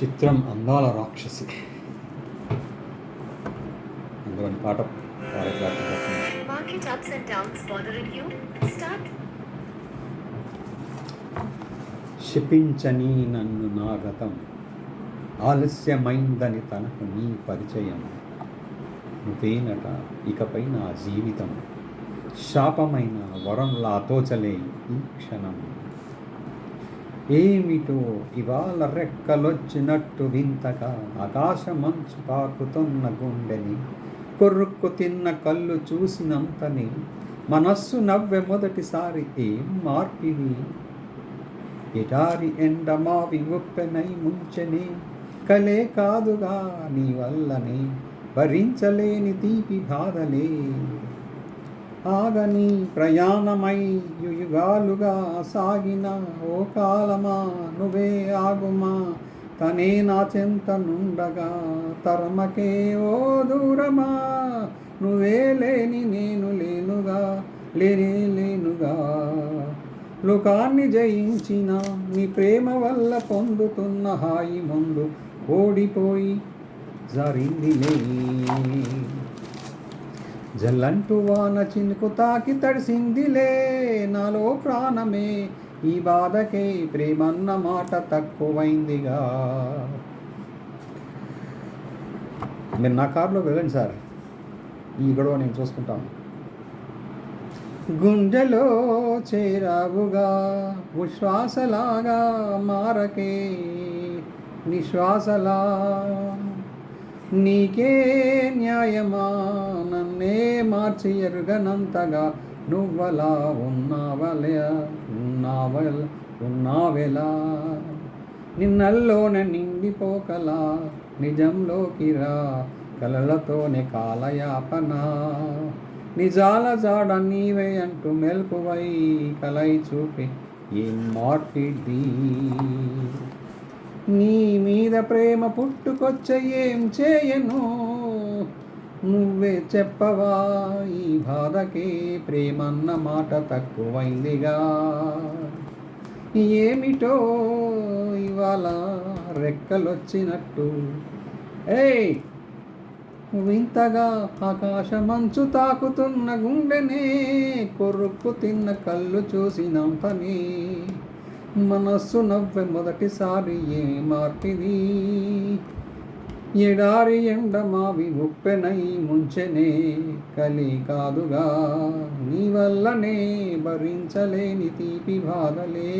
చిత్రం అందాల రాక్షసి అందులోని పాట పాడే ప్రయత్నం చేస్తున్నాను. Market ups and downs bothering you? Start. శపించని నన్ను నా గతం, ఆలస్యమైందని తనకు నీ పరిచయం, నువ్వేనట ఇకపై నా జీవితం, శాపమైన వరంలా తోచలే ఈ క్షణం. ఏమిటో ఇవాళ రెక్కలొచ్చినట్టు వింతగా ఆకాశమంచు తాకుతున్న గుండెని, కొరుక్కు తిన్న కళ్ళు చూసినంతని మనస్సు నవ్వె మొదటిసారి ఏం మార్పివి. ఎటారి ఎండమావి ఉప్పెనై ముంచెని, కలే కాదుగా నీ వల్లనే భరించలేని తీపి బాధలే. ఆగని ప్రయాణమై యుగాలుగా సాగిన ఓ కాలమా నువ్వే ఆగుమా, తనే నా చెంత నుండగా తరమకే ఓ దూరమా. నువ్వే లేని నేను లేనుగా, లేనుగా. లోకాన్ని జయించిన నీ ప్రేమ వల్ల పొందుతున్న హాయి ముందు ఓడిపోయి జరిగిందిలే. జల్లంటూ వాన చినుకు తాకి తడిసిందిలే నాలో ప్రాణమే, ఈ బాధకే ప్రేమన్న మాట తక్కువైందిగా. మీరు నా కారులో వెళ్ళండి సార్, ఈ గొడవ నేను చూసుకుంటాను. గుండెలో చేరావుగా ఉశ్వాసలాగా, మారకే నిశ్వాసలా. నీకే న్యాయమా నన్నే మార్చి ఎరుగనంతగా, నువ్వలా ఉన్నావెలా. నిన్నల్లోనే నిండిపోకలా, నిజంలోకి రా కలలతోనే కాలయాపన. నిజాల జాడ నీవే అంటూ మెల్కువై కలై చూపి ఏం మార్పిది. నీ మీద ప్రేమ పుట్టుకొచ్చే ఏం చేయను, నువ్వే చెప్పవా. ఈ బాధకే ప్రేమన్న మాట తక్కువైందిగా. ఏమిటో ఇవాళ రెక్కలొచ్చినట్టు వింతగా ఆకాశమంచు తాకుతున్న గుండెనే, కొరుక్కు తిన్న కళ్ళు చూసినంతనే మనస్సు నవ్వె మొదటిసారి ఏ మార్పిది. ఎడారి ఎండమావి ఉప్పెనై ముంచెనే, కలి కాదుగా నీ వల్లనే భరించలేని తీపి బాధలే.